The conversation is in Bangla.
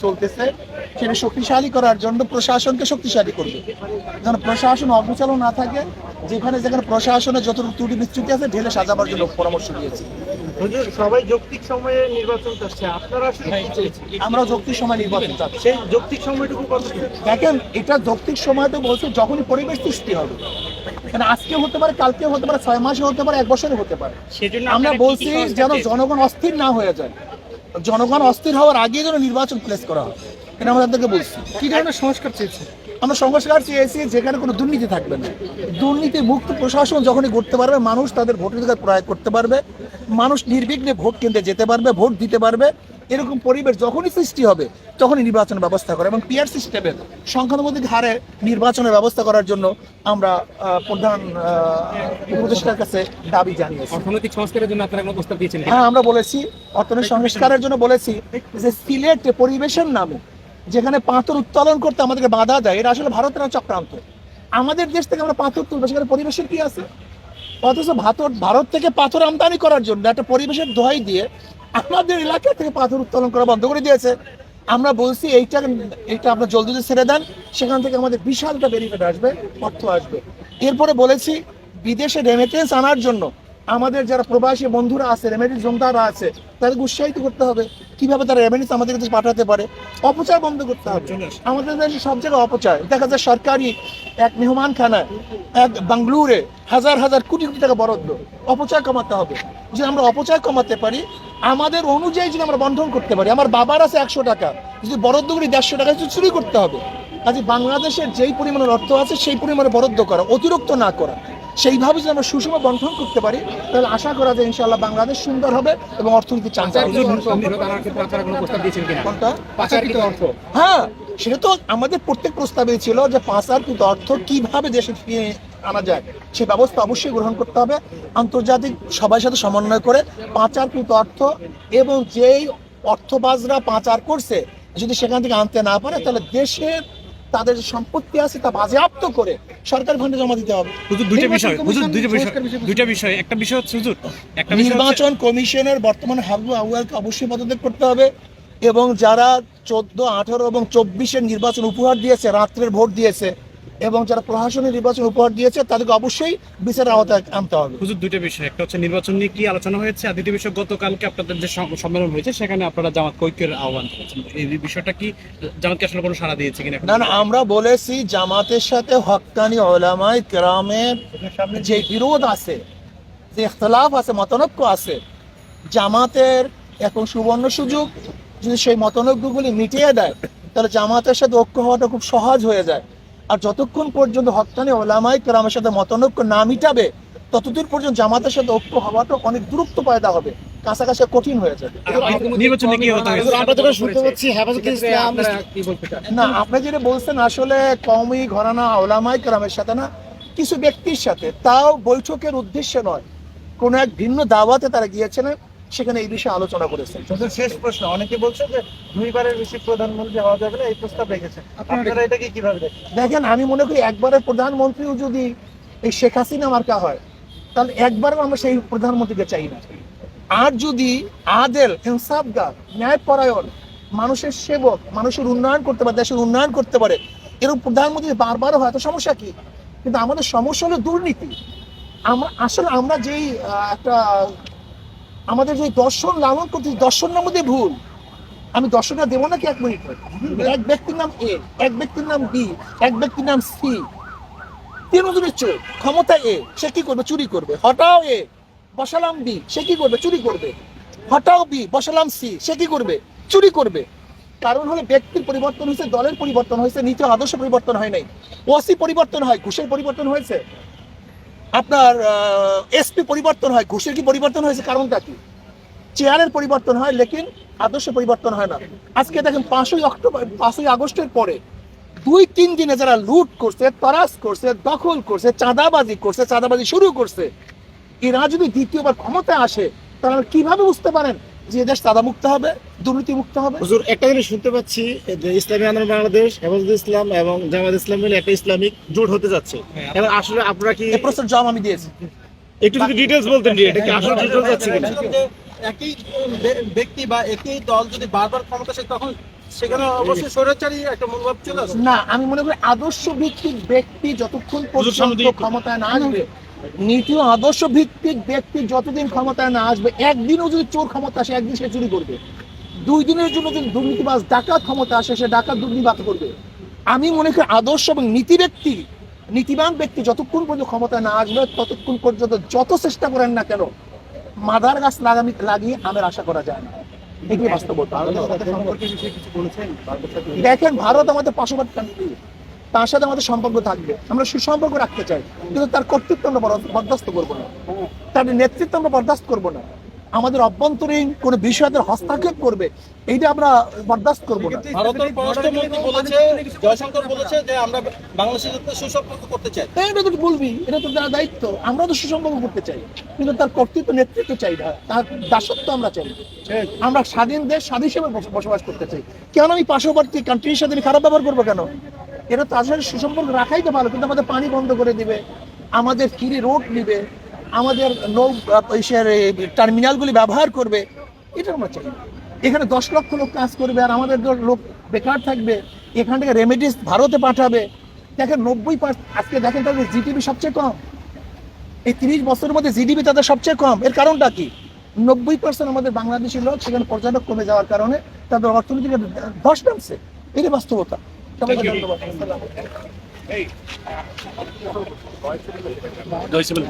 চলতেছে সেটা শক্তিশালী করার জন্য প্রশাসনকে শক্তিশালী করবে, যেন প্রশাসন অবিচল না থাকে। যেখানে যেখানে প্রশাসনের যতটুকু ত্রুটি বিচ্যুতি আছে ঢেলে সাজাবার জন্য পরামর্শ দিয়েছি। সবাই যৌক্তিক সময়ে নির্বাচন চাচ্ছে, আপনারা আমরা যৌক্তিক সময় নির্বাচন চাচ্ছি। সেই যৌক্তিক সময়টুকু কত? দেখেন, এটা যৌক্তিক সময় তো বলছে যখনই পরিবেশ সৃষ্টি হবে, মানে আজকে হতে পারে, কালকে হতে পারে, 6 মাসে হতে পারে, 1 বছরে হতে পারে। আমরা বলছি যেন জনগণ অস্থির না হয়ে যায়, জনগণ অস্থির হওয়ার আগে যেন নির্বাচন প্লেস করা হয়, এটা আমাদেরকে বলছি। কি ধরনের সংস্কার চেয়েছে? আমরা সংস্কার চেয়েছি যেখানে কোনো দুর্নীতি থাকবে না, দুর্নীতি মুক্ত প্রশাসন যখনই করতে পারবে, মানুষ তাদের ভোটাধিকার প্রয়োগ করতে পারবে, মানুষ নির্বিঘ্নে ভোট কেন্দ্রে যেতে পারবে, ভোট দিতে পারবে, এরকম পরিবেশ যখনই সৃষ্টি হবে তখনই নির্বাচনের ব্যবস্থা করে। এবং পিআর সিস্টেমের সংখ্যানুপাতিক হারে নির্বাচনের ব্যবস্থা করার জন্য আমরা প্রধান উপদেষ্টার কাছে দাবি জানিয়েছি। অর্থনৈতিক সংস্কারের জন্য আপনারা কোনো প্রস্তাব দিয়েছেন? হ্যাঁ, আমরা বলেছি অর্থনৈতিক সংস্কারের জন্য বলেছি যে সিলেট পরিবেশের নামে যেখানে পাথর উত্তোলন করতে আমাদেরকে বাধা দেয়, এটা আসলে ভারতের চক্রান্ত। আমাদের দেশ থেকে আমরা পাথর তুলবো, সেখানে পরিবেশের কি আছে? অথচ ভারত থেকে পাথর আমদানি করার জন্য একটা পরিবেশের দোহাই দিয়ে আমাদের এলাকা থেকে পাথর উত্তোলন করা বন্ধ করে দিয়েছে। আমরা বলছি এইটা আপনার জলদি ছেড়ে দেন, সেখান থেকে আমাদের বিশাল একটা বেনিফিট আসবে, অর্থ আসবে। এরপরে বলেছি বিদেশে রেমিটেন্স আনার জন্য আমাদের যারা প্রবাসী বন্ধুরা আছে, রেমিটেন্স জমদাররা আছে, তাদেরকে উৎসাহিত করতে হবে কিভাবে তারা রেমিটেন্স আমাদের কাছে পাঠাতে পারে। অপচয় বন্ধ করতে হবে। আমাদের দেশে সব জায়গায় অপচয় দেখা যায়। সরকারি এক মেহমানখানায়, এক বাংলুরে হাজার হাজার কোটি কোটি টাকা বরাদ্দ, অপচয় কমাতে হবে। যদি আমরা অপচয় কমাতে পারি, আমাদের অনুযায়ী যদি আমরা বন্টন করতে পারি, আমার বাবার আছে 100 টাকা, যদি বরাদ্দ করি 150 টাকা চুরি করতে হবে। কাজে বাংলাদেশের যেই পরিমাণের অর্থ আছে সেই পরিমাণে বরাদ্দ করা, অতিরিক্ত না করা। সেইভাবে যদি আমরা সুষম বন্টন করতে পারি তাহলে আশা করা যায় ইনশাআল্লাহ বাংলাদেশ সুন্দর হবে এবং অর্থনীতি চাঙ্গা হবে। হ্যাঁ, সেটা তো আমাদের প্রত্যেক প্রস্তাবে ছিল যে পাচারকৃত অর্থ কিভাবে দেশে ফিরিয়ে আনা যায় সে ব্যবস্থা অবশ্যই গ্রহণ করতে হবে, আন্তর্জাতিক সবার সাথে সমন্বয় করে। পাচারকৃত অর্থ এবং যেই অর্থবাজরা পাচার করছে যদি সেখান থেকে আনতে না পারে, তাহলে দেশের তাদের যে সম্পত্তি আছে তা বাজেয়াপ্ত করে সরকার ফান্ডে জমা দিতে হবে। দুইটা বিষয়, একটা বিষয় হচ্ছে নির্বাচন কমিশনের বর্তমানে হাবু আউয়ালকে অবশ্যই পদত্যাগ করতে হবে এবং যারা 14, 18 এবং 24-এর নির্বাচন উপহার দিয়েছে, রাত্রের ভোট দিয়েছে এবং যারা প্রশাসনের নির্বাচন উপহার দিয়েছে তাদেরকে অবশ্যই বিচারের আওতায় আনতে হবে। হুজুর, দুইটা বিষয়, একটা হচ্ছে নির্বাচন নিয়ে কি আলোচনা হয়েছে, আর দ্বিতীয় বিষয় গতকালকে আপনাদের যে সম্মেলন হয়েছে সেখানে আপনারা জামাত ঐক্যের আহ্বান করেছেন, এই বিষয়টা কি জামাতকে আসলে কোনো সাড়া দিয়েছে কিনা? না, আমরা বলেছি জামাতের সাথে হক্কানি উলামায়ে কেরামের যে বিরোধ আছে, যে ইখতিলাফ আছে, মতানৈক্য আছে, জামাতের এখন সুবর্ণ সুযোগ। যদি সেই মতানৈক্যগুলি মিটিয়ে দেয় তাহলে জামাতের সাথে ঐক্য হওয়াটা খুব সহজ হয়ে যায়। আর যতক্ষণ পর্যন্ত হক্কানি উলামায়ে কেরামের সাথে মতানৈক্য না মিটাবে ততদূর পর্যন্ত জামাতের সাথে ঐক্য হওয়াটা অনেক দূরত্ব পয়দা হবে, কাছাকাছি কঠিন হয়ে যাবে। না, আপনি যেটা বলছেন আসলে কওমি ঘরানা উলামায়ে কেরামের সাথে না, কিছু ব্যক্তির সাথে, তাও বৈঠকের উদ্দেশ্যে নয়, কোনো এক ভিন্ন দাওয়াতে তারা গিয়েছেন, সেখানে এই বিষয়ে আলোচনা করেছেন। শেষ প্রশ্ন, অনেকে বলছে যে 2বারের বেশি প্রধানমন্ত্রী হওয়া যাবে না, এই প্রস্তাব রেখেছেন, আপনারা এটাকে কিভাবে দেখেন? দেখেন, আমি মনে করি একবারের প্রধানমন্ত্রীও যদি এই শেখ হাসিনা মার্কা হয় তাহলে একবারও আমরা সেই প্রধানমন্ত্রীকে চাই না। আর যদি আদেল, ইনসাফগার, ন্যায়পরায়ণ, মানুষের সেবক, মানুষের উন্নয়ন করতে পারে, দেশের উন্নয়ন করতে পারে, এরকম প্রধানমন্ত্রী বারবার হয় তো সমস্যা কি? কিন্তু আমাদের সমস্যা হলো দুর্নীতি। আমরা যেই একটা আমাদের যে দর্শন লালন করতে, দর্শনের মধ্যে ভুল। আমি দর্শনটা দেবো নাকি 1 মিনিট? এক ব্যক্তির নাম এ, এক ব্যক্তির নাম বি, এক ব্যক্তির নাম সি, তিনজনের চোর, ক্ষমতা এ, সে কি করবে? চুরি করবে। হটাও এ, বসালাম বি, সে কি করবে? চুরি করবে। হটাও বি, বসালাম সি, সে কি করবে? চুরি করবে। কারণ হলো ব্যক্তির পরিবর্তন হয়েছে, দলের পরিবর্তন হয়েছে, নীতি আদর্শ পরিবর্তন হয় নাই। ওসি পরিবর্তন হয়, ঘুষের পরিবর্তন হয়েছে। আপনার এসপি পরিবর্তন হয়, ঘুষের কি পরিবর্তন হয়েছে? কারণটা কি? চেয়ারের পরিবর্তন হয়, লেকিন আদর্শ পরিবর্তন হয় না। আজকে দেখেন 5ই আগস্টের পরে 2-3 দিনে যারা লুট করছে, তরাস করছে, দখল করছে, চাঁদাবাজি শুরু করছে, এরা যদি দ্বিতীয়বার ক্ষমতায় আসে তাহলে কিভাবে বুঝতে পারেন যে দেশ চাঁদামুক্ত হবে, দুর্নীতিমুক্ত হবে? হুজুর, একটা জিনিস শুনতে পাচ্ছি যে ইসলামী আন্দোলন বাংলাদেশ, হেফাজতে ইসলাম এবং জামায়াত ইসলামী মিলে একটা ইসলামিক জোট হতে যাচ্ছে। এখন আসলে আপনারা কি এই প্রশ্নের জবাব আমি দিয়েছি। একটু যদি ডিটেইলস বলতেন, এটা কি আসলে জোট হতে যাচ্ছে কিনা? একই ব্যক্তি বা একই দল যদি বারবার ক্ষমতা আসে তখন সেখানে অবশ্যই স্বৈরাচারী একটা মনোভাব চলে আসে। না, আমি মনে করি আদর্শ ভিত্তিক ব্যক্তি যতক্ষণ পর্যন্ত ক্ষমতায় না আসবে, নীতি ও আদর্শ ভিত্তিক ব্যক্তি যতদিন ক্ষমতায় না আসবে, একদিনও যদি চোর ক্ষমতা আসে একদিন সে চুরি করবে, 2 দিনের জন্য যদি দুর্নীতিবাজ ডাকাত ক্ষমতা আসে সে ডাকাত দুর্নীতিবাদ করবে। আমি মনে করি আদর্শ এবং নীতিবান ব্যক্তি যতক্ষণ পর্যন্ত ক্ষমতায় না আসবে ততক্ষণ পর্যন্ত যত চেষ্টা করেন না কেন মাদার গাছ লাগিয়ে আমের আশা করা যায় না। এটাই বাস্তবতা। দেখেন, ভারত আমাদের পার্শ্ববর্তী কান্ট্রি, তার সাথে আমাদের সম্পর্ক থাকবে, আমরা সুসম্পর্ক রাখতে চাই, কিন্তু তার কর্তৃত্ব আমরা বরদাস্ত করবো না, তার নেতৃত্ব আমরা বরদাস্ত করবো না। আমাদের অভ্যন্তরীণ কোনো বিষয়ে হস্তক্ষেপ করবে এইটা আমরা বরদাস্ত করবো না। ভারতের পররাষ্ট্রমন্ত্রী বলেছে, জয়শঙ্কর বলেছে যে আমরা বাংলাদেশের সাথে সুসম্পর্ক করতে চাই। এটা তো বলবি, এটা তো তার দায়িত্ব, আমরা তো সুসম্পর্ক করতে চাই, কিন্তু তার কর্তৃত্ব নেতৃত্ব চাই না, তার দাসত্ব আমরা চাই। আমরা স্বাধীন দেশ, স্বাধীন হিসেবে বসবাস করতে চাই। কেন আমি পার্শ্ববর্তী কান্ট্রির সাথে খারাপ ব্যবহার করবো কেন? এটা তার সাথে সুসম্পর্ক রাখাই তো ভালো, কিন্তু আমাদের পানি বন্ধ করে দিবে, আমাদের ফ্রি রোড নিবে, আমাদের টার্মিনালগুলি ব্যবহার করবে, এটা আমরা চাই। এখানে 10 লক্ষ লোক কাজ করবে আর আমাদের লোক বেকার থাকবে, এখান থেকে রেমিডিস ভারতে পাঠাবে। দেখেন 90%, আজকে দেখেন তাদের জিডিপি সবচেয়ে কম, এই 30 বছরের মধ্যে জিডিপি তাদের সবচেয়ে কম। এর কারণটা কি? 90% আমাদের বাংলাদেশি লোক সেখানে পর্যটক কমে যাওয়ার কারণে তাদের অর্থনীতিকে ধস নামছে। এটাই বাস্তবতা। সবাইকে ধন্যবাদ। জয়সিমন